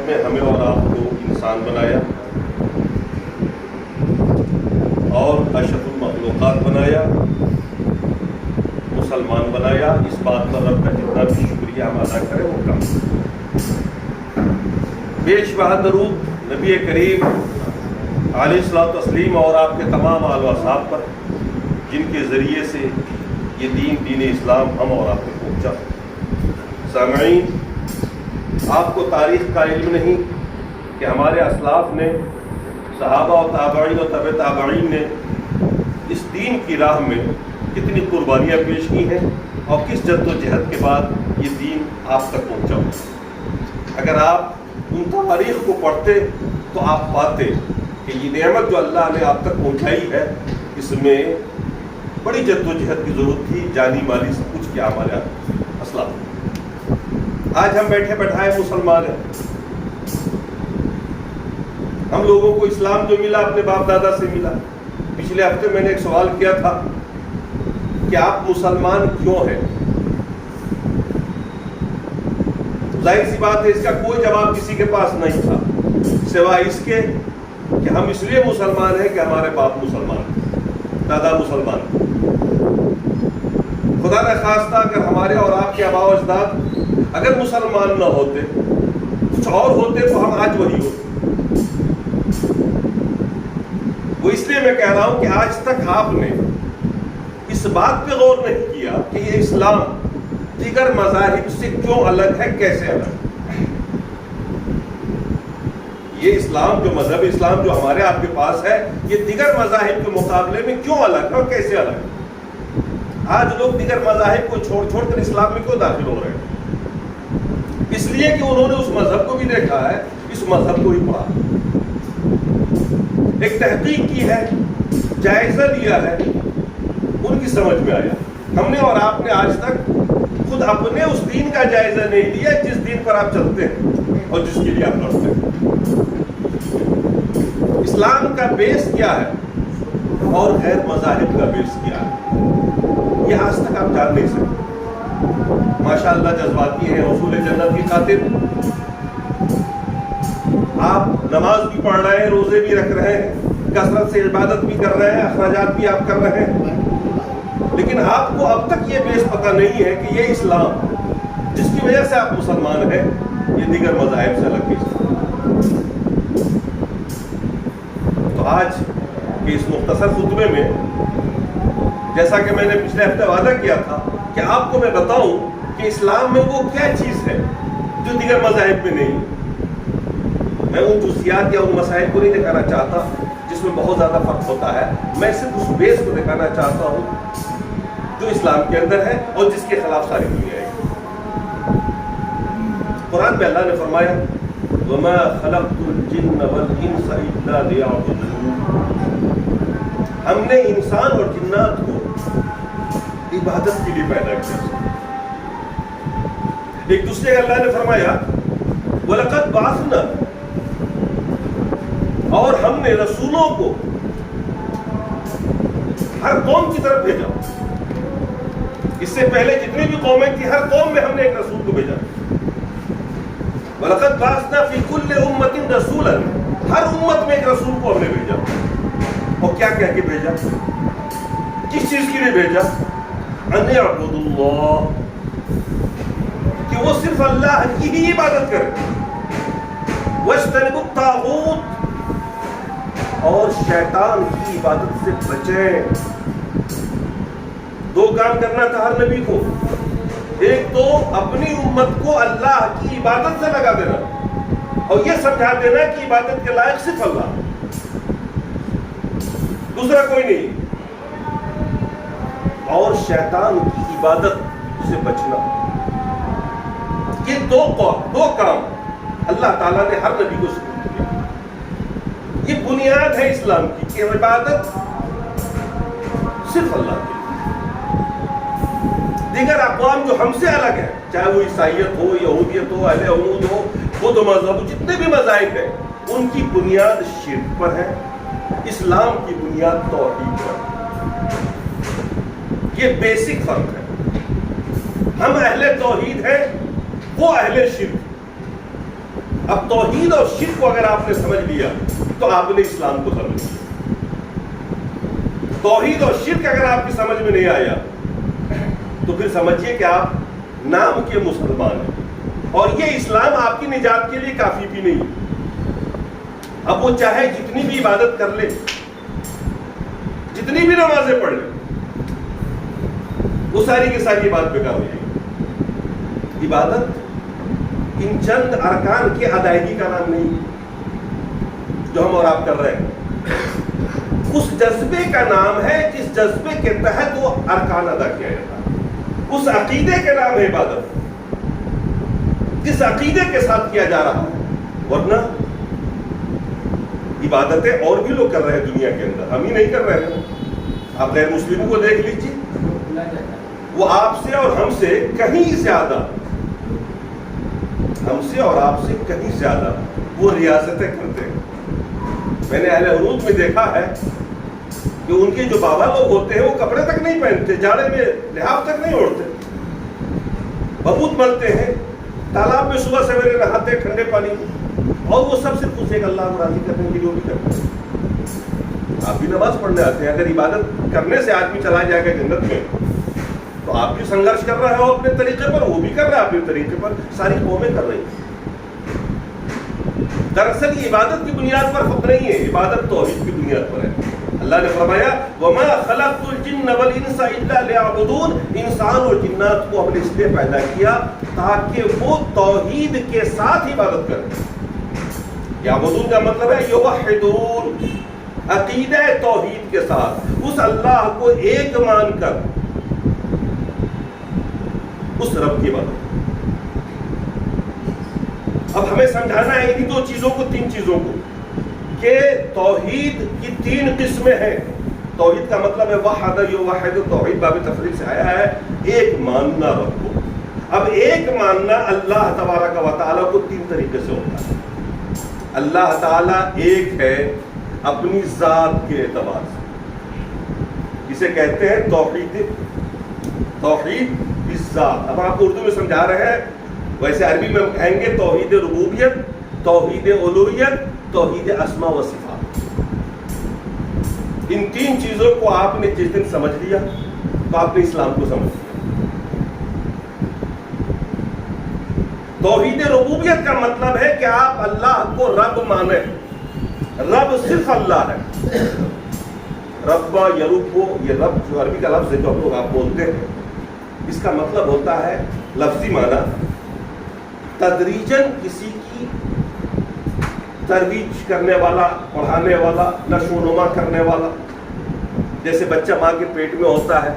میں ہمیں اور آپ کو انسان بنایا اور اشرف المخلوقات بنایا، مسلمان بنایا، اس بات پر رب کا جتنا بھی شکریہ ہم ادا کریں وہ کم۔ بے شبہ درود نبی کریم علیہ الصلوۃ والتسلیم اور آپ کے تمام آل و اصحاب پر، جن کے ذریعے سے یہ دین اسلام ہم اور آپ کو پہنچا۔ سامعین، آپ کو تاریخ کا علم نہیں کہ ہمارے اسلاف نے، صحابہ و تابعین و تبع تابعین نے اس دین کی راہ میں کتنی قربانیاں پیش کی ہیں اور کس جد و جہد کے بعد یہ دین آپ تک پہنچا۔ اگر آپ ان تاریخ کو پڑھتے تو آپ پاتے کہ یہ نعمت جو اللہ نے آپ تک پہنچائی ہے، اس میں بڑی جد و جہد کی ضرورت تھی، جانی مالی سب کچھ کیا ہمارے اسلاف۔ آج ہم بیٹھے بٹھائے مسلمان ہیں، ہم لوگوں کو اسلام جو ملا اپنے باپ دادا سے ملا۔ پچھلے ہفتے میں نے ایک سوال کیا تھا کہ آپ مسلمان کیوں ہیں؟ ظاہر سی بات ہے اس کا کوئی جواب کسی کے پاس نہیں تھا سوائے اس کے کہ ہم اس لیے مسلمان ہیں کہ ہمارے باپ مسلمان، دادا مسلمان۔ خدا نہ خواستہ اگر ہمارے اور آپ کے آباء و اجداد اگر مسلمان نہ ہوتے، کچھ اور ہوتے تو ہم آج وہی ہوتے۔ وہ اس لیے میں کہہ رہا ہوں کہ آج تک آپ نے اس بات پہ غور نہیں کیا کہ یہ اسلام دیگر مذاہب سے کیوں الگ ہے، کیسے الگ ہے۔ یہ اسلام جو مذہب اسلام جو ہمارے آپ کے پاس ہے، یہ دیگر مذاہب کے مقابلے میں کیوں الگ ہے اور کیسے الگ ہے۔ آج لوگ دیگر مذاہب کو چھوڑ کر اسلام میں کیوں داخل ہو رہے ہیں؟ اس لیے کہ انہوں نے اس مذہب کو بھی دیکھا ہے، اس مذہب کو بھی پڑھا، ایک تحقیق کی ہے، جائزہ لیا ہے، ان کی سمجھ میں آیا۔ ہم نے اور آپ نے آج تک خود اپنے اس دین کا جائزہ نہیں لیا جس دین پر آپ چلتے ہیں اور جس کے لیے آپ لڑتے ہیں۔ اسلام کا بیس کیا ہے اور غیر مذاہب کا بیس کیا ہے، یہ آج تک آپ جان نہیں سکتے۔ ماشاءاللہ جذباتی ہیں، حصول جنت کی خاطر آپ نماز بھی پڑھ رہے ہیں، روزے بھی رکھ رہے ہیں، کثرت سے عبادت بھی کر رہے ہیں، اخراجات بھی آپ کر رہے ہیں، لیکن آپ کو اب تک یہ بیس پتہ نہیں ہے کہ یہ اسلام جس کی وجہ سے آپ مسلمان ہیں، یہ دیگر مذاہب سے الگ ہے۔ تو آج کے اس مختصر خطبے میں، جیسا کہ میں نے پچھلے ہفتے وعدہ کیا تھا کہ آپ کو میں بتاؤں کہ اسلام میں وہ کیا چیز ہے جو دیگر مذاہب میں نہیں۔ میں ان جزیات یا ان مسائل کو نہیں دکھانا چاہتا جس میں بہت زیادہ فرق ہوتا ہے، میں صرف اس بیس کو دکھانا چاہتا ہوں جو اسلام کے اندر ہے اور جس کے خلاف ساری دنیا ہے۔ قرآن میں اللہ نے فرمایا وَمَا خَلَقْتُ الْجِنَّ وَالْإِنسَ إِلَّا لِيَعْبُدُونِ، ہم نے انسان اور جنات کو عبادت کے لیے پیدا کیا۔ ایک دوسرے کا اللہ نے فرمایا وَلَقَدْ بَعَثْنَا، اور ہم نے رسولوں کو ہر قوم کی طرف بھیجا۔ اس سے پہلے جتنی بھی قومیں تھیں، ہر قوم میں ہم نے ایک رسول کو بھیجا۔ وَلَقَدْ بَعَثْنَا فِي كُلِّ أُمَّةٍ رَسُولًا، ہر امت میں ایک رسول کو ہم نے بھیجا۔ اور کیا کہہ کے بھیجا؟ کس چیز کے لیے بھیجا؟ أَنْ يَعْبُدُوا اللَّهَ، کہ وہ صرف اللہ کی ہی عبادت کرے، وَاجْتَنِبُوا الطَّاغُوتَ، اور شیطان کی عبادت سے بچیں۔ دو کام کرنا تھا ہر نبی کو، ایک تو اپنی امت کو اللہ کی عبادت سے لگا دینا اور یہ سمجھا دینا کہ عبادت کے لائق صرف اللہ، دوسرا کوئی نہیں، اور شیطان کی عبادت سے بچنا۔ یہ دو کام اللہ تعالیٰ نے ہر نبی کو سپرد کیا۔ یہ بنیاد ہے اسلام کی کہ عبادت صرف اللہ کی۔ دیگر اقوام جو ہم سے الگ ہیں، چاہے وہ عیسائیت ہو، یہودیت ہو، اہل عمود ہو، بدھ مذہب، جتنے بھی مذاہب ہیں، ان کی بنیاد شرک پر ہے، اسلام کی بنیاد توحید پر ہے۔ یہ بیسک فرق ہے۔ ہم اہل توحید ہیں، وہ اہل شرک۔ اب توحید اور شرک کو اگر آپ نے سمجھ لیا تو آپ نے اسلام کو سمجھ لیا. توحید اور شرک اگر آپ کی سمجھ میں نہیں آیا تو پھر سمجھیے کہ آپ نام کے مسلمان ہیں اور یہ اسلام آپ کی نجات کے لیے کافی بھی نہیں. اب وہ چاہے جتنی بھی عبادت کر لے, جتنی بھی نمازیں پڑھ لے, وہ ساری کی ساری بات بیکار ہو جائے گی. عبادت ان چند ارکان کی ادائیگی کا نام نہیں جو ہم اور آپ کر رہے ہیں. اس جذبے کا نام ہے جس جذبے کے تحت وہ ارکان ادا کیا جاتا ہے. اس عقیدے کے نام ہے عبادت جس عقیدے کے ساتھ کیا جا رہا ہے. ورنہ عبادتیں اور بھی لوگ کر رہے ہیں دنیا کے اندر, ہم ہی نہیں کر رہے ہیں. آپ غیر مسلموں کو دیکھ لیجیے, وہ آپ سے اور ہم سے کہیں زیادہ, ہم سے اور آپ سے کہیں زیادہ وہ ریاضتیں کرتے ہیں. میں نے اہل عروج میں دیکھا ہے کہ ان کے جو بابا لوگ ہوتے ہیں وہ کپڑے تک نہیں پہنتے, جاڑے میں لحاف تک نہیں اوڑھتے, ببوت ملتے ہیں, تالاب میں صبح سویرے نہاتے ہیں ٹھنڈے پانی میں, اور وہ سب سے پوچھے گا اللہ کو راضی کرنے کے لیے وہ بھی کرتے ہیں. آپ بھی نماز پڑھنے آتے ہیں, اگر عبادت کرنے سے آدمی چلا جائے گا جنت میں تو آپ بھی سنگھرش کر رہے ہو اپنے طریقے پر, وہ بھی کر رہا ہے اپنے طریقے پر, ساری قومیں کر رہی ہیں. دراصل یہ عبادت کی بنیاد پر فرق نہیں ہے, عبادت توحید کی بنیاد پر ہے. اللہ نے فرمایا وَمَا خَلَقْتُ الْجِنَّ وَالْإِنسَ إِلَّا لِيَعْبُدُونَ, انسان اور جنات کو ہم نے اس لیے پیدا کیا تاکہ وہ توحید کے ساتھ عبادت کریں. یعبدون کا مطلب ہے یوحدون, عقیدہ توحید کے ساتھ, اس اللہ کو ایک مان کر اس رب کی عبادت. اب ہمیں سمجھانا ہے انہی دو چیزوں کو, تین چیزوں کو, کہ توحید کی تین قسمیں ہیں. توحید کا مطلب ہے وحد یوحد, توحید باب تفریق سے آیا ہے ایک ماننا رب کو. اب ایک ماننا اللہ تبارک و تعالیٰ کو تین طریقے سے ہوتا ہے. اللہ تعالیٰ ایک ہے اپنی ذات کے اعتبار سے, اسے کہتے ہیں توحید بالذات. اب آپ اردو میں سمجھا رہے ہیں, ویسے عربی میں ہم کہیں گے توحید ربوبیت, توحید الوہیت, توحید اسماء و صفات. ان تین چیزوں کو آپ نے جس دن سمجھ لیا تو آپ نے اسلام کو سمجھ لیا. توحید ربوبیت کا مطلب ہے کہ آپ اللہ کو رب مانیں. رب صرف اللہ ہے. رب یرب, یہ رب جو عربی کا لفظ ہے جو ہم لوگ آپ بولتے ہیں, اس کا مطلب ہوتا ہے لفظی معنی تدریجاً کسی کی ترویج کرنے والا, پڑھانے والا, نشو و نما کرنے والا. جیسے بچہ ماں کے پیٹ میں ہوتا ہے,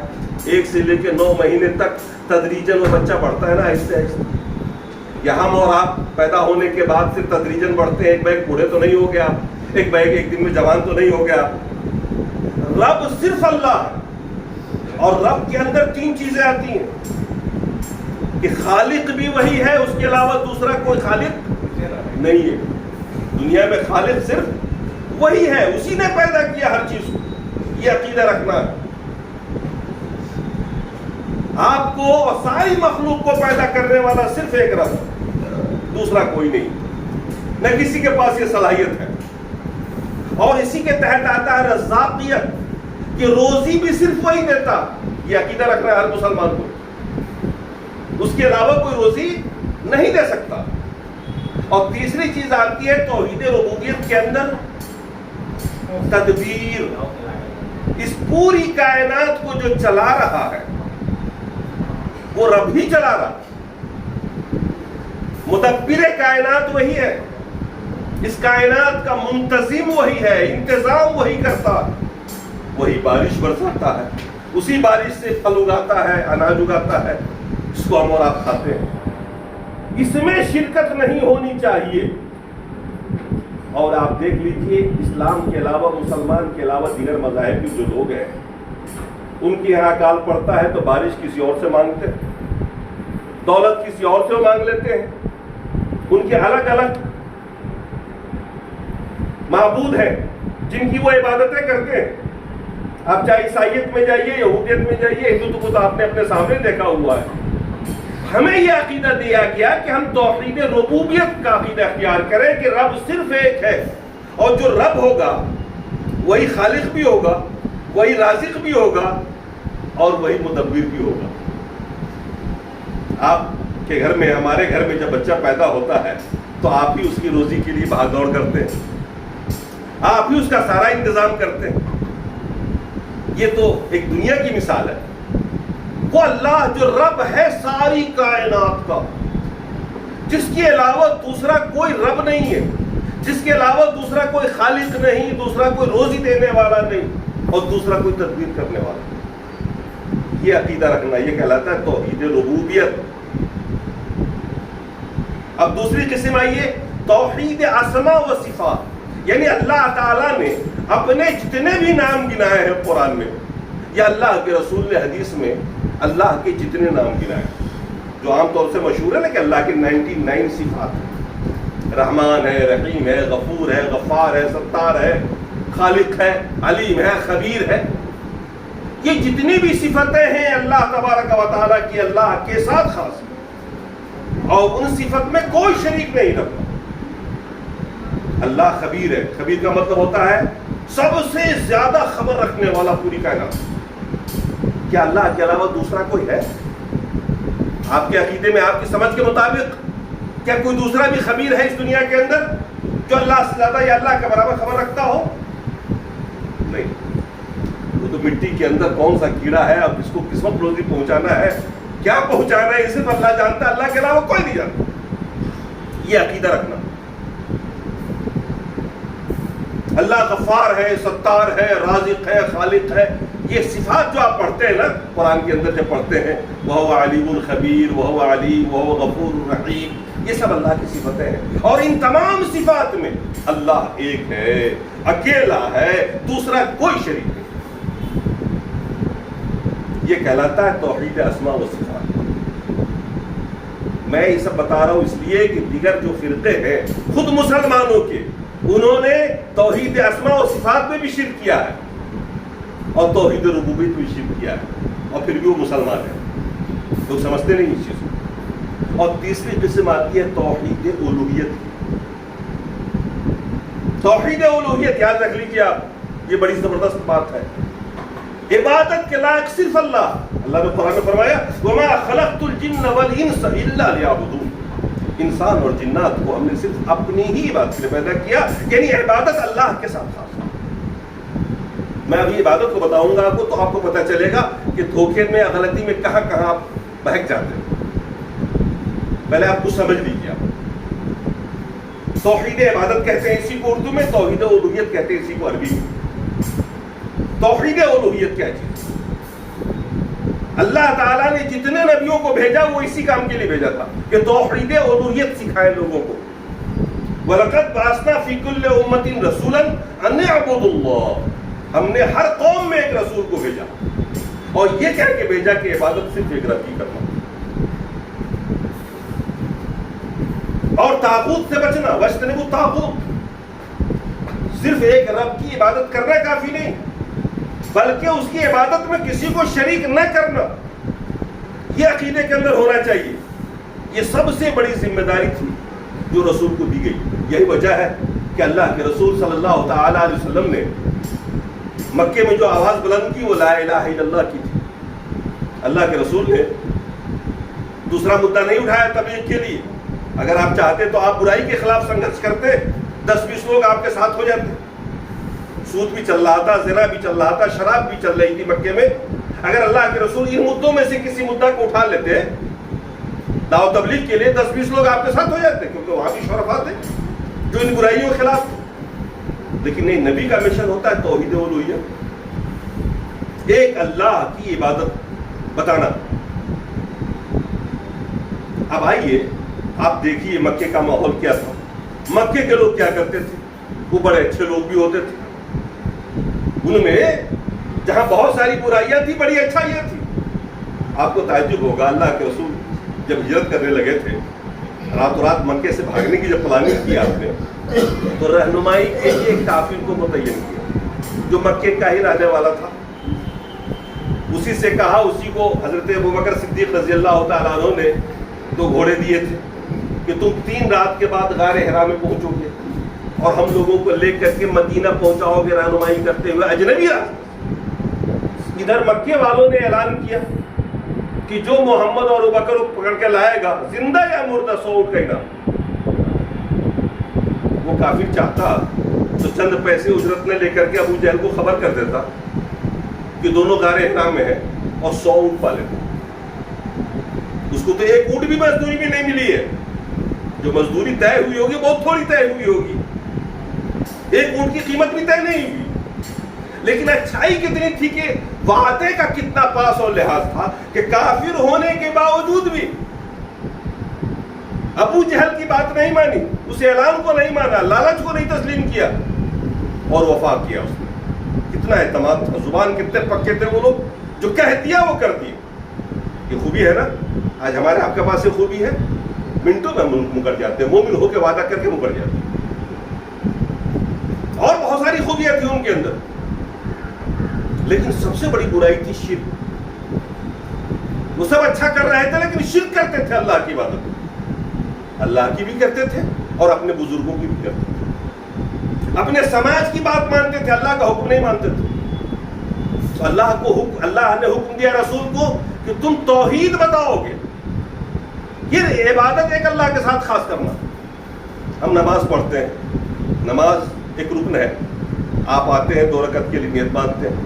1 سے لے کے 9 مہینے تک تدریجاً وہ بچہ بڑھتا ہے نا, آہستہ آہستہ. یا ہم اور آپ پیدا ہونے کے بعد پھر تدریجاً بڑھتے ہیں, ایک بیگ بوڑھے تو نہیں ہو گیا آپ, ایک بیگ ایک دن میں جوان تو نہیں ہو گیا آپ. رب صرف اللہ ہے, اور رب کے اندر تین چیزیں آتی ہیں کہ خالق بھی وہی ہے, اس کے علاوہ دوسرا کوئی خالق نہیں ہے. دنیا میں خالق صرف وہی ہے, اسی نے پیدا کیا ہر چیز کو. یہ عقیدہ رکھنا ہے. آپ کو اور ساری مخلوق کو پیدا کرنے والا صرف ایک رب, دوسرا کوئی نہیں, نہ کسی کے پاس یہ صلاحیت ہے. اور اسی کے تحت آتا ہے رزاقیت, کہ روزی بھی صرف وہی دیتا. یہ عقیدہ رکھ رہا ہے ہر مسلمان کو, اس کے علاوہ کوئی روزی نہیں دے سکتا. اور تیسری چیز آتی ہے توحید ربوبیت کے اندر تدبیر. اس پوری کائنات کو جو چلا رہا ہے وہ رب ہی چلا رہا. مدبر کائنات وہی ہے, اس کائنات کا منتظم وہی ہے, انتظام وہی کرتا, وہی بارش برساتا ہے, اسی بارش سے پھل اگاتا ہے, اناج اگاتا ہے, جس کو ہم اور آپ کھاتے ہیں. اس میں شرکت نہیں ہونی چاہیے. اور آپ دیکھ لیجئے اسلام کے علاوہ, مسلمان کے علاوہ دیگر مذاہب کے جو لوگ ہیں, ان کے یہاں اکال پڑتا ہے تو بارش کسی اور سے مانگتے ہیں, دولت کسی اور سے مانگ لیتے ہیں. ان کے الگ الگ معبود ہیں جن کی وہ عبادتیں کرتے ہیں. آپ چاہے عیسائیت میں جائیے, یہودیت میں جائیے, ہندو تو آپ نے اپنے سامنے دیکھا ہوا ہے, ہمیں یہ عقیدہ دیا گیا کہ ہم توحید ربوبیت کا عقیدہ اختیار کریں کہ رب صرف ایک ہے، اور جو رب ہوگا وہی خالق بھی ہوگا، وہی رازق بھی ہوگا، اور وہی مدبر بھی ہوگا۔ آپ کے گھر میں، ہمارے گھر میں جب بچہ پیدا ہوتا ہے تو آپ ہی اس کی روزی کے لیے بھاگ دوڑ کرتے ہیں، آپ ہی اس کا سارا انتظام کرتے ہیں۔ یہ تو ایک دنیا کی مثال ہے۔ وہ اللہ جو رب ہے ساری کائنات کا، جس کے علاوہ دوسرا کوئی رب نہیں ہے، جس کے علاوہ دوسرا کوئی خالق نہیں، دوسرا کوئی روزی دینے والا نہیں، اور دوسرا کوئی تدبیر کرنے والا نہیں، یہ عقیدہ رکھنا، یہ کہلاتا ہے توحید ربوبیت۔ اب دوسری قسم آئیے توحید اسماء و صفات، یعنی اللہ تعالیٰ نے اپنے جتنے بھی نام گنائے ہیں قرآن میں، یا اللہ کے رسول نے حدیث میں اللہ کے جتنے نام گنائے، جو عام طور سے مشہور ہے نا کہ اللہ کے 99 صفات ہیں، رحمان ہے، رحیم ہے، غفور ہے، غفار ہے، ستار ہے، خالق ہے، علیم ہے، خبیر ہے۔ یہ جتنی بھی صفتیں ہیں اللہ تبارک و تعالیٰ کی، اللہ کے ساتھ خاص ہے، اور ان صفت میں کوئی شریک نہیں رکھتا۔ اللہ خبیر ہے، خبیر کا مطلب ہوتا ہے سب سے زیادہ خبر رکھنے والا پوری کائنات۔ کیا اللہ کے علاوہ دوسرا کوئی ہے؟ آپ کے عقیدے میں، آپ کی سمجھ کے مطابق کیا کوئی دوسرا بھی خبیر ہے اس دنیا کے اندر جو اللہ سے زیادہ یا اللہ کے برابر خبر رکھتا ہو؟ نہیں۔ وہ تو مٹی کے اندر کون سا کیڑا ہے، اب اس کو کس وقت روزی پہنچانا ہے، کیا پہنچانا ہے، یہ صرف اللہ جانتا ہے، اللہ کے علاوہ کوئی نہیں جانتا۔ یہ عقیدہ رکھنا۔ اللہ غفار ہے، ستار ہے، رازق ہے، خالق ہے، یہ صفات جو آپ پڑھتے ہیں نا قرآن کے اندر جب پڑھتے ہیں، وَهُوَ عَلِيمٌ خبیر، وَهُوَ عَلِيمٌ، وَهُوَ غَفُورٌ رَحِيمٌ، یہ سب اللہ کی صفتیں ہیں، اور ان تمام صفات میں اللہ ایک ہے، اکیلا ہے، دوسرا کوئی شریک نہیں۔ یہ کہلاتا ہے توحید اسماء و صفات۔ میں یہ سب بتا رہا ہوں اس لیے کہ دیگر جو فرقے ہیں خود مسلمانوں کے، انہوں نے توحید اسماء و صفات میں بھی شرک کیا ہے، اور توحید ربوبیت میں شرک کیا ہے، اور پھر بھی وہ مسلمان ہیں۔ لوگ سمجھتے نہیں اس چیز کو۔ اور تیسری قسم آتی ہے توحید الوہیت کی۔ توحید الوہیت یاد رکھ لیجیے آپ، یہ بڑی زبردست بات ہے۔ عبادت کے لائق صرف اللہ۔ اللہ نے قرآن میں فرمایا وَمَا خَلَقْتُ الْجِنَّ وَالْإِنسَ إِلَّا لِيَعْبُدُونِ، انسان اور جنات کو ہم نے صرف اپنی ہی عبادت کے لیے پیدا کیا، یعنی عبادت اللہ کے ساتھ خاص۔ میں ابھی عبادت کو بتاؤں گا آپ کو، تو آپ کو پتہ چلے گا کہ دھوکے میں، غلطی میں کہاں کہاں آپ بہک جاتے ہیں۔ پہلے آپ کو سمجھ لیجیے۔ توحید عبادت کہتے ہیں اسی کو اردو میں، توحید الوہیت کہتے ہیں اسی کو عربی میں۔ توحید الوہیت کیا چیز؟ اللہ تعالیٰ نے جتنے نبیوں کو بھیجا وہ اسی کام کے لیے بھیجا تھا کہ توحید الوہیت سکھائے لوگوں کو۔ وَلَقَدْ بَعَثْنَا فِي كُلِّ أُمَّةٍ رَسُولًا أَنِ اعْبُدُوا اللَّهَ، ہم نے ہر قوم میں ایک رسول کو بھیجا، اور یہ کہہ کے بھیجا کہ عبادت صرف ایک رب کی کرنا، اور طاغوت سے بچنا، وَاجْتَنِبُوا الطَّاغُوتَ۔ صرف ایک رب کی عبادت کرنا کافی نہیں، بلکہ اس کی عبادت میں کسی کو شریک نہ کرنا، یہ عقیدے کے اندر ہونا چاہیے۔ یہ سب سے بڑی ذمہ داری تھی جو رسول کو دی گئی۔ یہی وجہ ہے کہ اللہ کے رسول صلی اللہ تعالیٰ علیہ وسلم نے مکے میں جو آواز بلند کی وہ لا الہ الا اللہ کی تھی۔ اللہ کے رسول نے دوسرا مدعا نہیں اٹھایا تبلیغ کے لیے۔ اگر آپ چاہتے تو آپ برائی کے خلاف سنگھرش کرتے، 10-20 لوگ آپ کے ساتھ ہو جاتے۔ سود بھی چل رہا تھا، زنا بھی چل رہا تھا، شراب بھی چل رہی تھی مکے میں۔ اگر اللہ کے رسول ان مدعوں میں سے کسی مدعا کو اٹھا لیتے دعوت تبلیغ کے لیے، 10-20 لوگ آپ کے ساتھ ہو جاتے، کیونکہ وہاں بھی شرفا تھے جو ان برائیوں کے خلاف تھے۔ لیکن نہیں، نبی کا مشن ہوتا ہے توحید الوہیت، ایک اللہ کی عبادت بتانا۔ اب آئیے آپ دیکھیے مکے کا ماحول کیا تھا۔ مکے کے لوگ کیا کرتے تھے؟ وہ بڑے اچھے لوگ بھی ہوتے تھے، ان میں جہاں بہت ساری برائیاں تھی بڑی اچھائیاں تھی۔ آپ کو تعجب ہوگا، اللہ کے رسول جب ہجرت کرنے لگے تھے، راتوں رات مکے سے بھاگنے کی جب پلاننگ کی آپ نے، تو رہنمائی کے لیے ایک کافر کو متعین کیا جو مکے کا ہی رہنے والا تھا۔ اسی سے کہا، اسی کو حضرت ابوبکر صدیق رضی اللہ تعالیٰ عنہ نے 2 گھوڑے دیے تھے کہ تم 3 رات کے بعد غار حرا میں پہنچو گے اور ہم لوگوں کو لے کر کے مدینہ پہنچاؤ گے رہنمائی کرتے ہوئے اجنبی راستہ۔ ادھر مکے والوں نے اعلان کیا کہ جو محمد اور ابوبکر کو پکڑ کے لائے گا زندہ یا مردہ 100 اونٹ کا انعام۔ وہ کافر چاہتا تو چند پیسے اجرت میں لے کر کے ابو جہل کو خبر کر دیتا کہ دونوں غار حرا میں ہیں اور 100 اونٹ پالے تھے۔ اس کو تو 1 اونٹ بھی مزدوری میں نہیں ملی ہے، جو مزدوری طے ہوئی ہوگی بہت تھوڑی طے ہوئی ہوگی، 1 اونٹ کی قیمت بھی طے نہیں ہوئی۔ لیکن اچھائی کتنی تھی کہ وعدے کا کتنا پاس اور لحاظ تھا کہ کافر ہونے کے باوجود بھی ابو جہل کی بات نہیں مانی، اس اعلان کو نہیں مانا، لالچ کو نہیں تسلیم کیا اور وفا کیا اس نے۔ کتنا اعتماد تھا، زبان کتنے پکے تھے وہ لوگ، جو کہہ دیا وہ کر دیا۔ یہ خوبی ہے نا، آج ہمارے آپ کے پاس یہ خوبی ہے، منٹوں میں مکر جاتے ہیں، مومن ہو کے وعدہ کر کے مکر جاتے ہیں۔ اور بہت ساری خوبیاں تھیں ان کے اندر، لیکن سب سے بڑی برائی تھی شرک۔ وہ سب اچھا کر رہے تھے لیکن شرک کرتے تھے، اللہ کی عبادت اللہ کی بھی کرتے تھے اور اپنے بزرگوں کی بھی کرتے تھے، اپنے سماج کی بات مانتے تھے، اللہ کا حکم نہیں مانتے تھے۔ تو اللہ نے حکم دیا رسول کو کہ تم توحید بتاؤ گے، یہ عبادت ایک اللہ کے ساتھ خاص کرنا۔ ہم نماز پڑھتے ہیں، نماز ایک رکن ہے، آپ آتے ہیں 2 رکعت کے لیے نیت باندھتے ہیں،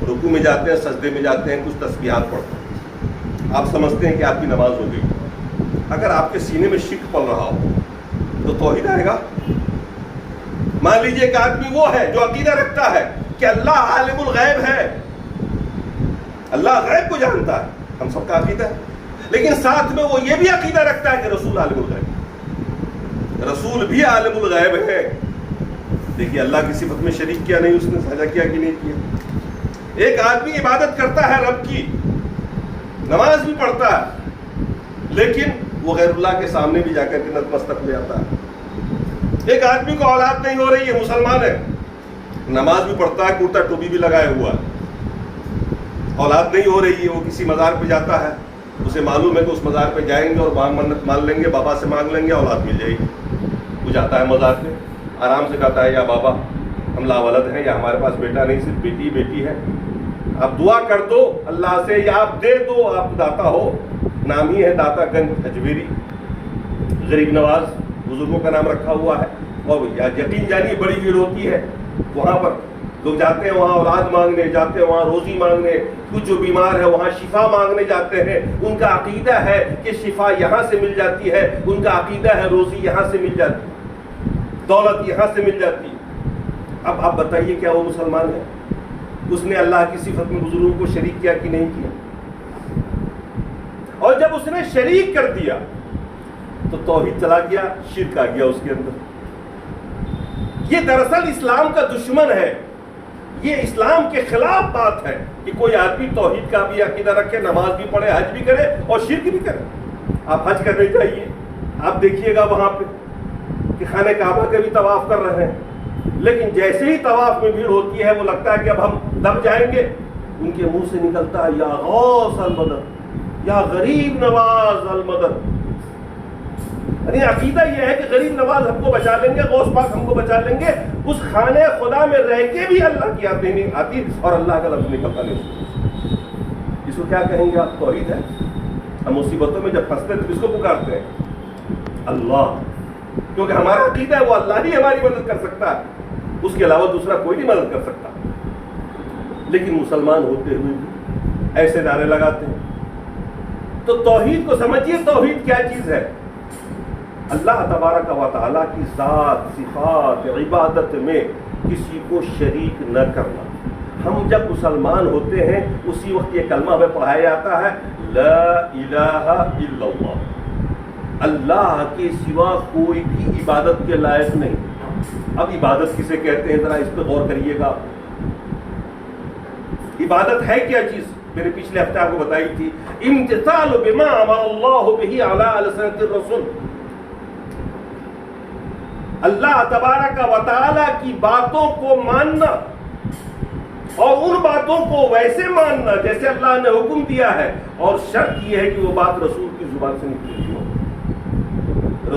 رکوع میں جاتے ہیں، سجدے میں جاتے ہیں، کچھ تسبیحات پڑھتے ہیں، آپ سمجھتے ہیں کہ آپ کی نماز ہو گئی۔ اگر آپ کے سینے میں شرک پل رہا ہو تو توحید آئے گا؟ مان لیجئے کہ آدمی وہ ہے جو عقیدہ رکھتا ہے کہ اللہ عالم الغیب ہے، اللہ غیب کو جانتا ہے، ہم سب کا عقیدہ ہے، لیکن ساتھ میں وہ یہ بھی عقیدہ رکھتا ہے کہ رسول عالم الغیب، رسول بھی عالم الغیب ہے۔ دیکھیے اللہ کی صفت میں شریک کیا نہیں، اس نے ساجھا کیا کہ نہیں کیا۔ ایک آدمی عبادت کرتا ہے رب کی، نماز بھی پڑھتا ہے، لیکن وہ غیر اللہ کے سامنے بھی جا کر کے نتمستک ہو جاتا ہے۔ ایک آدمی کو اولاد نہیں ہو رہی ہے، مسلمان ہے، نماز بھی پڑھتا ہے، کرتا ٹوپی بھی لگائے ہوا ہے، اولاد نہیں ہو رہی ہے، وہ کسی مزار پہ جاتا ہے، اسے معلوم ہے کہ اس مزار پہ جائیں گے اور وہاں منت مان لیں گے، بابا سے مانگ لیں گے، اولاد مل جائے گی۔ وہ جاتا ہے مزار پہ، آرام سے کہتا ہے یا بابا ہم لاولد ہیں، یا ہمارے پاس بیٹا نہیں، صرف بیٹی ہے، آپ دعا کر دو اللہ سے، یا آپ دے دو، آپ داتا ہو۔ نام ہی ہے داتا گنج اجمیری، غریب نواز بزرگوں کا نام رکھا ہوا ہے، اور یقین جانیے بڑی بھیڑ ہوتی ہے وہاں پر، لوگ جاتے ہیں وہاں اولاد مانگنے، جاتے ہیں وہاں روزی مانگنے، کچھ جو بیمار ہے وہاں شفا مانگنے جاتے ہیں، ان کا عقیدہ ہے کہ شفا یہاں سے مل جاتی ہے، ان کا عقیدہ ہے روزی یہاں سے مل جاتی ہے، دولت یہاں سے مل جاتی ہے۔ اب آپ بتائیے کیا وہ مسلمان ہے؟ اس نے اللہ کی صفت میں بزرگوں کو شریک کیا کہ نہیں کیا؟ اور جب اس نے شریک کر دیا تو توحید چلا گیا، شرک آ گیا اس کے اندر۔ یہ دراصل اسلام کا دشمن ہے، یہ اسلام کے خلاف بات ہے کہ کوئی آدمی توحید کا بھی عقیدہ رکھے، نماز بھی پڑھے، حج بھی کرے اور شرک بھی کرے۔ آپ حج کرنے جائیے، آپ دیکھیے گا وہاں پہ کہ خانہ کعبہ کے بھی طواف کر رہے ہیں، لیکن جیسے ہی طواف میں بھیڑ ہوتی ہے وہ لگتا ہے کہ اب ہم دب جائیں گے، ان کے منہ سے نکلتا ہے یا غوث المدد، یا غریب نواز المدد۔ یعنی عقیدہ یہ ہے کہ غریب نواز ہم کو بچا لیں گے، غوث پاک ہم کو بچا لیں گے، اس خانہ خدا میں رہ کے بھی اللہ کی یاد نہیں آتی اور اللہ کا لفظ نکلتا نہیں۔ اس کو کیا کہیں گے آپ؟ توحید ہے؟ ہم مصیبتوں میں جب پھنستے ہیں تو کس کو پکارتے ہیں؟ اللہ، کیونکہ ہمارا عقیدہ ہے وہ اللہ ہی ہماری مدد کر سکتا ہے، اس کے علاوہ دوسرا کوئی نہیں مدد کر سکتا۔ لیکن مسلمان ہوتے ہوئے بھی ایسے نعرے لگاتے ہیں۔ تو توحید کو سمجھیے، توحید کیا چیز ہے؟ اللہ تبارک و تعالیٰ کی ذات، صفات، عبادت میں کسی کو شریک نہ کرنا۔ ہم جب مسلمان ہوتے ہیں اسی وقت یہ کلمہ ہمیں پڑھایا جاتا ہے، لا الہ الا اللہ، اللہ کے سوا کوئی بھی عبادت کے لائق نہیں۔ اب عبادت کسے کہتے ہیں ذرا اس پہ غور کریے گا۔ عبادت ہے کیا چیز؟ میں نے پچھلے ہفتے آپ کو بتائی تھی، امتثال بما امر اللہ بہ علی السنۃ الرسول، اللہ تبارک و تعالی کی باتوں کو ماننا اور ان باتوں کو ویسے ماننا جیسے اللہ نے حکم دیا ہے، اور شرط یہ ہے کہ وہ بات رسول کی زبان سے نکلی ہو۔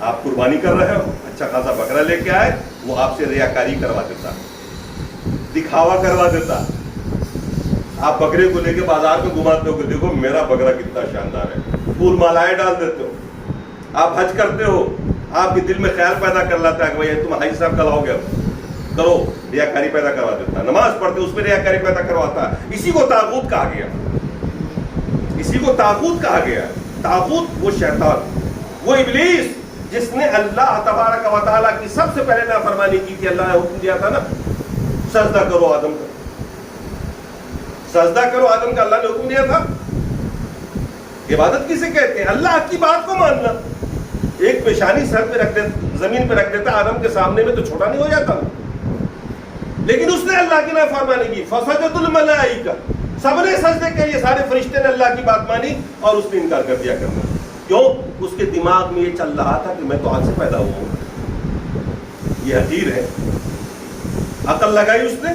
آپ قربانی کر رہے ہو، اچھا خاصا بکرا لے کے آئے، وہ آپ سے ریاکاری کروا دیتا، دکھاوا کروا دیتا. آپ بکرے کو لے کے بازار میں گھماتے ہو کہ دیکھو میرا بکرا کتنا شاندار ہے، پھول مالائیں ڈال دیتے ہو. آپ حج کرتے ہو، آپ کے دل میں خیال پیدا کر لاتا ہے کہ بھائی تم حاجی صاحب کل آؤ گے، کرو، ریاکاری پیدا کروا دیتا. نماز پڑھتے اس میں ریاکاری پیدا کرواتا. اسی کو طاغوت کہا گیا، اسی کو طاغوت کہا گیا. طاغوت وہ شیطان، وہ ابلیس جس نے اللہ تبارک و تعالیٰ کی سب سے پہلے نافرمانی کی تھی. اللہ نے حکم دیا تھا نا سجدہ کرو آدم کا، سجدہ کرو آدم کا، اللہ نے حکم دیا تھا. عبادت کسے کہتے ہیں؟ اللہ کی بات کو ماننا. ایک پیشانی سر پہ رکھ دیتا، زمین پہ رکھ دیتا آدم کے سامنے میں تو چھوٹا نہیں ہو جاتا، لیکن اس نے اللہ کی نافرمانی کی. فسجد الملائکہ، سب نے سجدے کیے، یہ سارے فرشتے نے اللہ کی بات مانی اور اس نے انکار کر دیا کرنا. کیوں؟ اس کے دماغ میں یہ چل رہا تھا کہ میں تو آج سے پیدا ہوا ہوں. یہ حقیر ہے. عقل لگائی اس نے،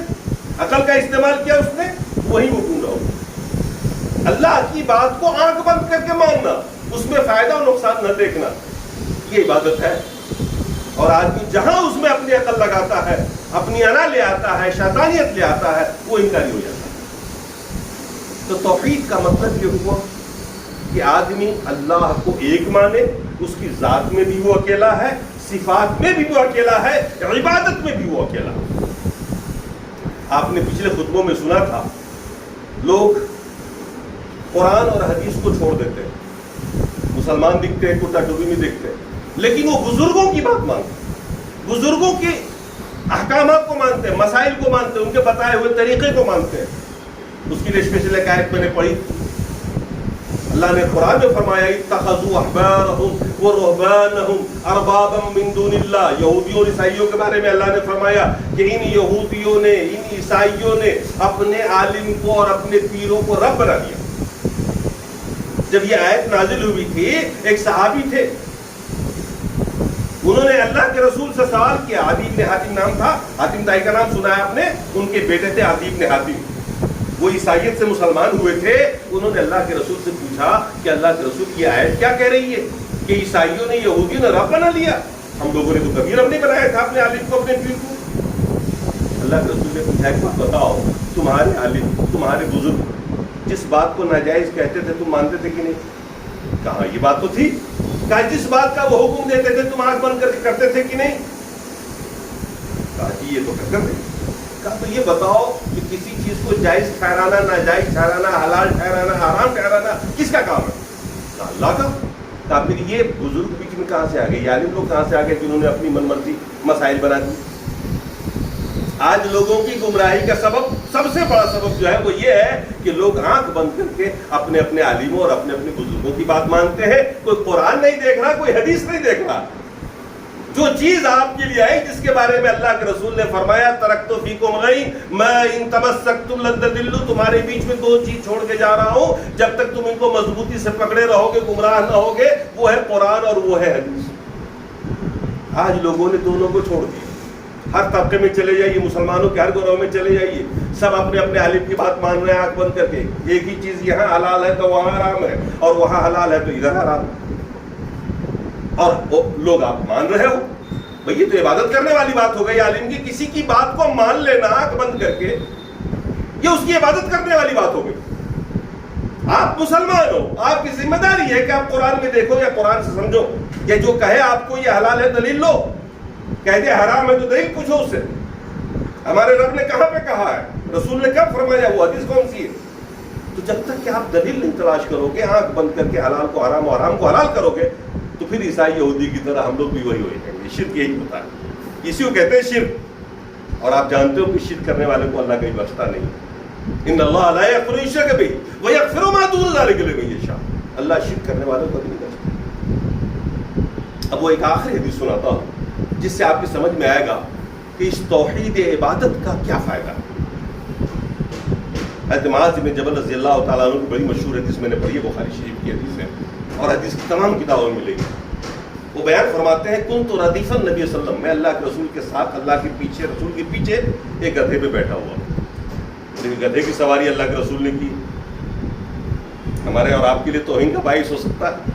عقل کا استعمال کیا اس نے، وہی وہ گمراہ ہو. اللہ کی بات کو آنکھ بند کر کے ماننا، اس میں فائدہ اور نقصان نہ دیکھنا، یہ عبادت ہے. اور آدمی جہاں اس میں اپنی عقل لگاتا ہے، اپنی انا لے آتا ہے، شیطانیت لے آتا ہے، وہ انکاری ہو جاتا ہے. تو توحید کا مطلب یہ ہوا کہ آدمی اللہ کو ایک مانے، اس کی ذات میں بھی وہ اکیلا ہے، صفات میں بھی وہ اکیلا ہے، عبادت میں بھی وہ اکیلا ہے. آپ نے پچھلے خطبوں میں سنا تھا لوگ قرآن اور حدیث کو چھوڑ دیتے ہیں، مسلمان دکھتے ہیں، کرتا ٹوپی میں دکھتے ہیں، لیکن وہ بزرگوں کی بات مانتے ہیں، بزرگوں کے احکامات کو مانتے ہیں، مسائل کو مانتے ہیں، ان کے بتائے ہوئے طریقے کو مانتے ہیں. اس کی لیے اسپیشل ایک آیت میں نے پڑھی. اللہ نے قرآن میں فرمایا اتخذوا احبارهم ورهبانهم اربابا من دون اللہ. یہودیوں اور عیسائیوں کے بارے میں اللہ نے فرمایا کہ ان یہودیوں نے، ان عیسائیوں نے اپنے عالم کو اور اپنے پیروں کو رب بنا لیا. جب یہ آیت نازل ہوئی تھی، ایک صحابی تھے، انہوں نے اللہ کے رسول سے سوال کیا. عدی بن حاتم نام تھا، حاتم تائی کا نام سنا ہے آپ نے، ان کے بیٹے تھے عدی بن حاتم. وہ عیسائیت سے مسلمان ہوئے تھے. انہوں نے اللہ کے رسول سے پوچھا کہ اللہ کے رسول کی آیت کیا کہہ رہی ہے کہ عیسائیوں نے، یہودیوں نے رب بنا لیا، ہم لوگوں نے تو کبھی رب نہیں بنایا تھا اپنے عالم کو، اپنے پیر کو. اللہ کے رسول نے پوچھا کہ بتاؤ تمہارے عالم، تمہارے بزرگ جس بات کو ناجائز کہتے تھے تم مانتے تھے کہ نہیں؟ کہا یہ بات تو تھی. کہا جس بات کا وہ حکم دیتے تھے تم آنکھ بند کر کے کرتے تھے کہ نہیں؟ کہا جی یہ تو کرتے تھے. کہا تو یہ بتاؤ کہ کسی چیز کو جائز ٹھہرانا، ناجائز ٹھہرانا، حلال ٹھہرانا، حرام ٹھہرانا کس کا کام ہے؟ کہا اللہ کا. کہا پھر یہ بزرگ بیچ میں کہاں سے آ گئے، یہ عالم لوگ کہاں سے آ گئے جنہوں نے اپنی من مرضی مسائل بنا دی؟ آج لوگوں کی گمراہی کا سبب، سب سے بڑا سبب جو ہے وہ یہ ہے کہ لوگ آنکھ بند کر کے اپنے اپنے عالموں اور اپنے اپنے بزرگوں کی بات مانتے ہیں. کوئی قرآن نہیں دیکھ رہا، کوئی حدیث نہیں دیکھ رہا. جو چیز آپ کے لیے آئی، جس کے بارے میں اللہ کے رسول نے فرمایا ترکت فیکم غین ما ان تمسکتم لن تضلوا، تمہارے بیچ میں دو چیز چھوڑ کے جا رہا ہوں، جب تک تم ان کو مضبوطی سے پکڑے رہو گے گمراہ نہ ہوگے، وہ ہے قرآن اور وہ ہے حدیث. آج لوگوں نے دونوں کو چھوڑ دیا. ہر طبقے میں چلے جائیے، مسلمانوں کے ہر گروہ میں چلے جائیے، سب اپنے اپنے عالم کی بات مان رہے ہیں آنکھ بند کر کے. ایک ہی چیز یہاں حلال ہے تو وہاں حرام ہے، اور وہاں حلال ہے تو ادھر حرام ہے، اور لوگ آپ مان رہے ہو. بھئی یہ تو عبادت کرنے والی بات ہو گئی عالم کی. کسی کی بات کو مان لینا آنکھ بند کر کے، یہ اس کی عبادت کرنے والی بات ہو گئی. آپ مسلمان ہو، آپ کی ذمہ داری ہے کہ آپ قرآن میں دیکھو یا قرآن سے سمجھو. یہ جو کہے آپ کو یہ حلال ہے دلیل لو، کہہ دے حرام ہے تو دلیل پوچھو اس سے. ہمارے رب نے کہاں پہ کہا ہے، رسول نے کب فرمایا، وہ حدیث کون سی ہے؟ تو جب تک کہ آپ دلیل نہیں تلاش کرو گے، آنکھ بند کر کے حلال کو حرام اور حرام کو حلال کرو گے، تو پھر عیسائی یہودی کی طرح ہم لوگ بھی وہی ہوئے جائیں گے. شرک یہی ہوتا ہے، اسی کو کہتے ہیں شرک. اور آپ جانتے ہو کہ شرک کرنے والے کو اللہ کہیں بخشتا نہیں. ان اللہ لا یغفر ان یشرک بہ ویغفر ما دون ذلک لمن یشاء. اللہ شرک کرنے والوں کو نہیں بخشتا. اب وہ ایک آخری حدیث سناتا ہوں جس سے آپ کی سمجھ میں آئے گا کہ اس توحید عبادت کا کیا فائدہ ہے. حضرت معاذ بن جبل رضی اللہ تعالیٰ عنہ کی بڑی مشہور حدیث میں نے پڑھی ہے، بخاری شریف کی حدیث ہے اور حدیث کی تمام کتابوں میں ملے گی. وہ بیان فرماتے ہیں کنت ردیف النبی صلی اللہ علیہ وسلم، میں اللہ کے رسول کے ساتھ، اللہ کے پیچھے، رسول کے پیچھے ایک گدھے پہ بیٹھا ہوا. لیکن گدھے کی سواری اللہ کے رسول نے کی. ہمارے اور آپ کے لیے توہین کا باعث ہو سکتا ہے.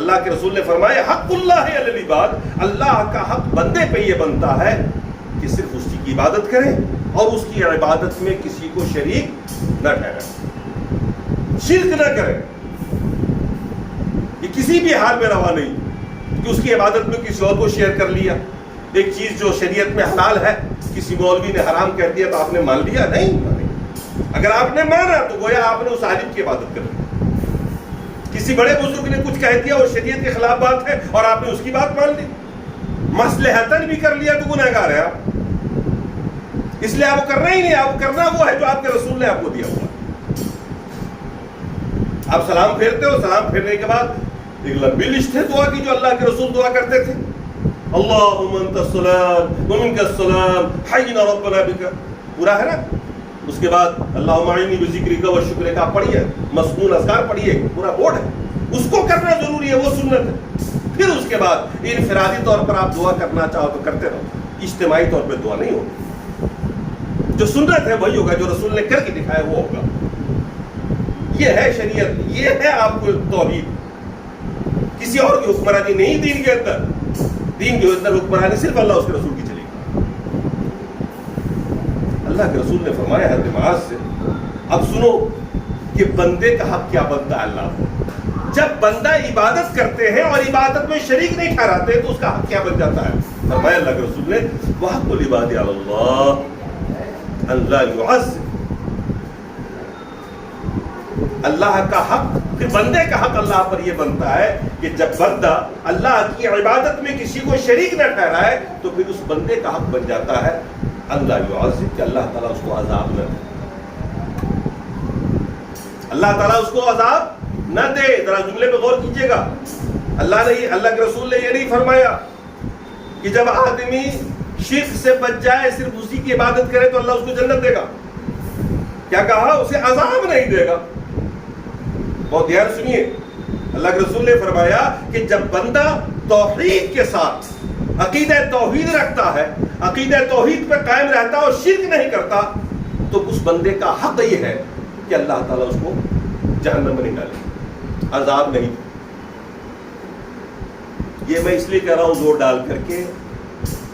اللہ کے رسول نے فرمایا حق اللہ علی العباد، اللہ کا حق بندے پہ یہ بنتا ہے کہ صرف اسی کی عبادت کرے اور اس کی عبادت میں کسی کو شریک نہ ٹھہرائے، شرک نہ کرے، یہ کسی بھی حال میں روا نہیں کہ اس کی عبادت میں کسی اور کو شیئر کر لیا۔ ایک چیز جو شریعت میں حلال ہے کسی مولوی نے حرام کر دیا تو آپ نے مان لیا؟ نہیں، اگر آپ نے مانا تو گویا آپ نے اس عالم کی عبادت کر لی۔ کسی بڑے بزرگ نے کچھ کہہ دیا اور شریعت کے خلاف بات ہے اور آپ نے اس کی بات مان لی، مصلحتاً بھی کر لیا تو گنہگار ہے آپ، اس لیے آپ کو کرنا ہی نہیں، آپ کو کرنا وہ ہے جو آپ کے رسول نے آپ کو دیا ہوا۔ آپ سلام پھیرتے ہو، سلام پھیرنے کے بعد ایک لمبی لسٹ ہے دعا کی جو اللہ کے رسول دعا کرتے تھے، اللہم انت السلام ومنک السلام حینا ربنا بک، پورا ہے نا۔ اس کے بعد اللہم اعنی بذکرک و شکرک آپ پڑھیے، مسنون اذکار پڑھیے، پورا بورڈ ہے، اس کو کرنا ضروری ہے، وہ سنت ہے۔ پھر اس کے بعد انفرادی طور پر آپ دعا کرنا چاہو تو کرتے رہو، اجتماعی طور پہ دعا نہیں ہوگی، جو سنت ہے وہی ہوگا، جو رسول نے کر کے دکھایا وہ ہوگا۔ یہ ہے شریعت، یہ ہے آپ کو توحید، کسی اور کی حکمرانی نہیں دین کے اندر، دین کے اندر حکمرانی صرف اللہ اس کے رسول کی چلے گی۔ اللہ کے رسول نے فرمایا حضرت معاذ سے، اب سنو کہ بندے کا حق کیا بنتا ہے اللہ کو، جب بندہ عبادت کرتے ہیں اور عبادت میں شریک نہیں ٹھہراتے تو اس کا حق کیا بن جاتا ہے؟ فرمایا اللہ کے رسول نے وحق العباد علی اللہ ان لا يعذب، اللہ کا حق، پھر بندے کا حق اللہ پر یہ بنتا ہے کہ جب بندہ اللہ کی عبادت میں کسی کو شریک نہ ٹھہرائے تو پھر اس بندے کا حق بن جاتا ہے اللہ يعذب، کہ اللہ تعالیٰ اس کو عذاب نہ دے، اللہ تعالیٰ اس کو عذاب نہ دے۔ ذرا جملے پہ غور کیجئے گا، اللہ کے رسول نے یہ نہیں فرمایا کہ جب آدمی شرک سے بچ جائے صرف اسی کی عبادت کرے تو اللہ اس کو جنت دے گا، کیا کہا؟ اسے عذاب نہیں دے گا۔ بہت دھیان سنیے، اللہ کے رسول نے فرمایا کہ جب بندہ توحید کے ساتھ عقیدہ توحید رکھتا ہے، عقیدہ توحید پہ قائم رہتا اور شرک نہیں کرتا تو اس بندے کا حق یہ ہے کہ اللہ تعالیٰ اس کو جہنم میں نہیں ڈالے، عذاب نہیں۔ یہ میں اس لیے کہہ رہا ہوں زور ڈال کر کے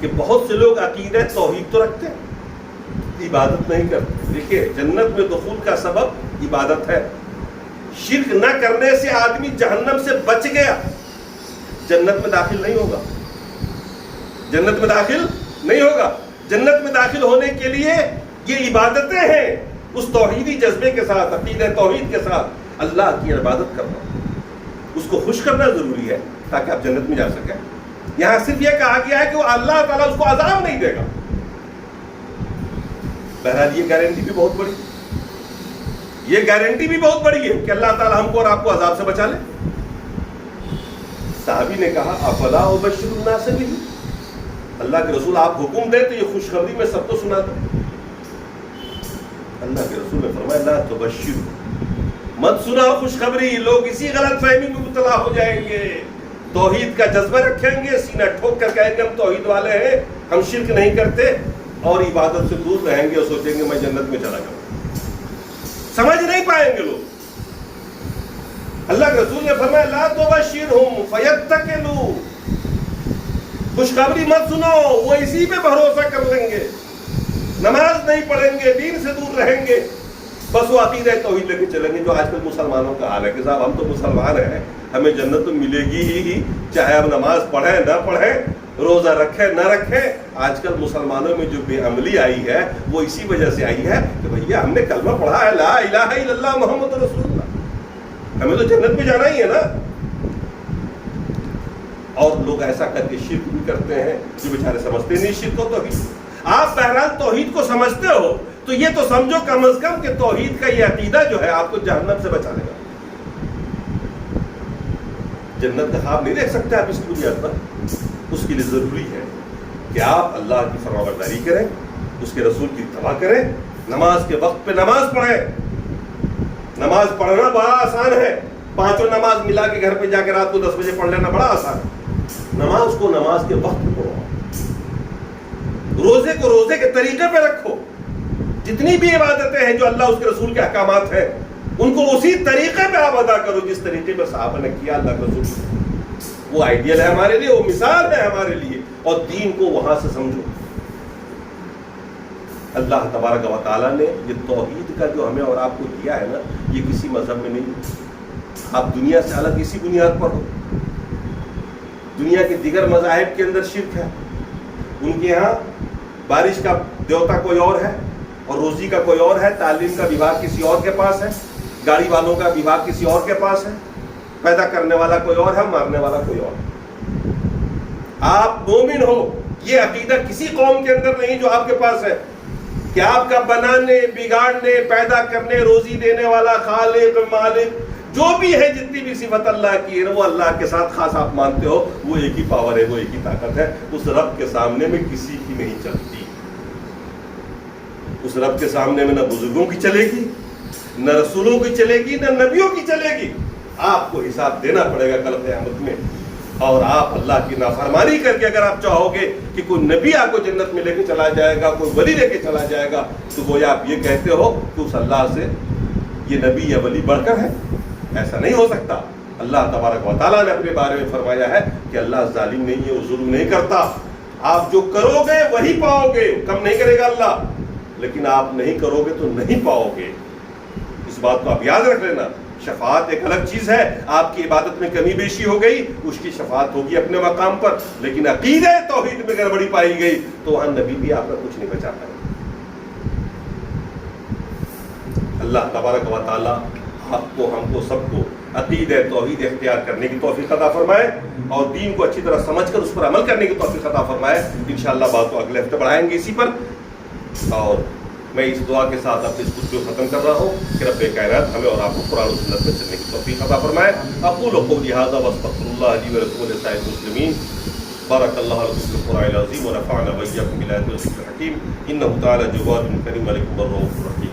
کہ بہت سے لوگ عقیدہ توحید تو رکھتے ہیں، عبادت نہیں کرتے۔ دیکھیے جنت میں دخول کا سبب عبادت ہے، شرک نہ کرنے سے آدمی جہنم سے بچ گیا، جنت میں داخل نہیں ہوگا، جنت میں داخل نہیں ہوگا۔ جنت میں داخل ہونے کے لیے یہ عبادتیں ہیں، اس توحیدی جذبے کے ساتھ، عقیدہ توحید کے ساتھ اللہ کی عبادت کرنا، اس کو خوش کرنا ضروری ہے تاکہ آپ جنت میں جا سکیں۔ یہاں صرف یہ کہا گیا ہے کہ وہ اللہ تعالیٰ اس کو عذاب نہیں دے گا۔ بہرحال یہ گارنٹی بھی بہت بڑی، یہ گارنٹی بھی بہت بڑی ہے کہ اللہ تعالیٰ ہم کو اور آپ کو عذاب سے بچا لے۔ صحابی نے کہا افلا ابشر الناس بہ، اللہ کے رسول آپ حکم دیں تو یہ خوشخبری میں سب کو سنا دیں۔ اللہ کے رسول نے فرمایا لا تبشر، مت سنا خوشخبری، لوگ اسی غلط فہمی میں مبتلا ہو جائیں گے، توحید کا جذبہ رکھیں گے، سینہ ٹھوک کر کہیں گے ہم توحید والے ہیں، ہم شرک نہیں کرتے، اور عبادت سے دور رہیں گے اور سوچیں گے میں جنت میں چلا جاؤں۔ سمجھ نہیں پائیں گے لوگ۔ اللہ کے رسول نے فرمایا لا تبشرہم فیتکلوا، خوشخبری مت سنو، وہ اسی پہ بھروسہ کر لیں گے، نماز نہیں پڑھیں گے، دین سے دور رہیں گے، بس وہ عقیدہ توحید لے کے چلیں گے، جو آج کل مسلمانوں کا حال ہے کہ صاحب ہم تو مسلمان ہیں، ہمیں جنت تو ملے گی ہی، چاہے ہم نماز پڑھیں نہ پڑھیں، روزہ رکھیں نہ رکھیں۔ آج کل مسلمانوں میں جو بے عملی آئی ہے وہ اسی وجہ سے آئی ہے کہ بھیا ہم نے کلمہ پڑھا ہے لا الہ الا اللہ محمد رسول اللہ، ہمیں تو جنت میں جانا ہی ہے نا۔ اور لوگ ایسا کر کے شرک بھی کرتے ہیں جو بیچارے سمجھتے نہیں شرک کو توحید۔ آپ بہرحال توحید کو سمجھتے ہو تو یہ تو سمجھو کم از کم کہ توحید کا یہ عقیدہ جو ہے آپ کو جہنم سے بچا لے گا۔ جنت کا خواب نہیں دیکھ سکتے آپ اس کی بنیاد پر، اس کے لیے ضروری ہے کہ آپ اللہ کی فرمانبرداری کریں، اس کے رسول کی اتباع کریں، نماز کے وقت پہ نماز پڑھیں۔ نماز پڑھنا بڑا آسان ہے، پانچوں نماز ملا کے گھر پہ جا کے رات کو 10 بجے پڑھ لینا بڑا آسان ہے۔ نماز کو نماز کے وقت پہ پڑھو، روزے کو روزے کے طریقے پہ رکھو، جتنی بھی عبادتیں ہیں جو اللہ اس کے رسول کے احکامات ہیں ان کو اسی طریقے پہ آپ ادا کرو جس طریقے پہ صحابہ نے کیا، اللہ کے رسول وہ آئیڈیل ہے ہمارے لیے، وہ مثال ہے ہمارے لیے، اور دین کو وہاں سے سمجھو۔ اللہ تبارک و تعالیٰ نے یہ توحید کا جو ہمیں اور آپ کو دیا ہے نا، یہ کسی مذہب میں نہیں۔ آپ دنیا سے الگ اسی بنیاد پر ہو۔ دنیا کے دیگر مذاہب کے اندر شرک ہے، ان کے ہاں بارش کا دیوتا کوئی اور ہے، اور روزی کا کوئی اور ہے، تعلیم کا وبھاگ کسی اور کے پاس ہے، گاڑی والوں کا وبھاگ کسی اور کے پاس ہے، پیدا کرنے والا کوئی اور ہے، مارنے والا کوئی اور ہے۔ آپ مومن ہو، یہ عقیدہ کسی قوم کے اندر نہیں جو آپ کے پاس ہے، کہ آپ کا بنانے، بگاڑنے، پیدا کرنے، روزی دینے والا خالق، مالک جو بھی ہے، جتنی بھی صفت اللہ کی ہے وہ اللہ کے ساتھ خاص آپ مانتے ہو، وہ ایک ہی پاور ہے، وہ ایک ہی طاقت ہے، اس رب کے سامنے میں کسی کی نہیں چلتی۔ اس رب کے سامنے میں نہ بزرگوں کی چلے گی، نہ رسولوں کی چلے گی، نہ نبیوں کی چلے گی۔ آپ کو حساب دینا پڑے گا کل قیامت میں، اور آپ اللہ کی نافرمانی کر کے اگر آپ چاہو گے کہ کوئی نبی آپ کو جنت میں لے کے چلا جائے گا، کوئی ولی لے کے چلا جائے گا، تو گویا آپ یہ کہتے ہو کہ اس اللہ سے یہ نبی یا ولی بڑھ کر ہے۔ ایسا نہیں ہو سکتا۔ اللہ تبارک و تعالیٰ نے اپنے بارے میں فرمایا ہے کہ اللہ ظالم نہیں ہے، وہ ظلم نہیں کرتا۔ آپ جو کرو گے وہی پاؤ گے، کم نہیں کرے گا اللہ، لیکن آپ نہیں کرو گے تو نہیں پاؤ گے۔ اس بات کو آپ یاد رکھ لینا۔ شفاعت ایک الگ چیز ہے، آپ کی عبادت میں کمی بیشی ہو گئی، اس کی شفاعت ہوگی اپنے مقام پر، لیکن عقیدہ توحید میں گڑبڑی پائی گئی تو وہاں نبی بھی آپ کا کچھ نہیں بچا پائے۔ اللہ تبارک و تعالیٰ آپ کو، ہم کو، سب کو عقیدہ توحید اختیار کرنے کی توفیق عطا فرمائے، اور دین کو اچھی طرح سمجھ کر اس پر عمل کرنے کی توفیق عطا فرمائے۔ انشاءاللہ بات کو اگلے ہفتے بڑھائیں گے اسی پر، اور میں اس دعا کے ساتھ اپنے اس خطبے کو ختم کر رہا ہوں کہ رب کائنات ہمیں اور آپ کو قرآن و سنت میں چلنے کی توفیق عطا فرمائے۔ اقول قولی ھذا واستغفر اللہ لی ولکم ولسائر المسلمین۔ بارک اللہ لکم فی القرآن العظیم ونفعنا وإیاکم بالآیات والذکر الحکیم، انہ تعالی جواد کریم علیکم الرؤوف الرحیم۔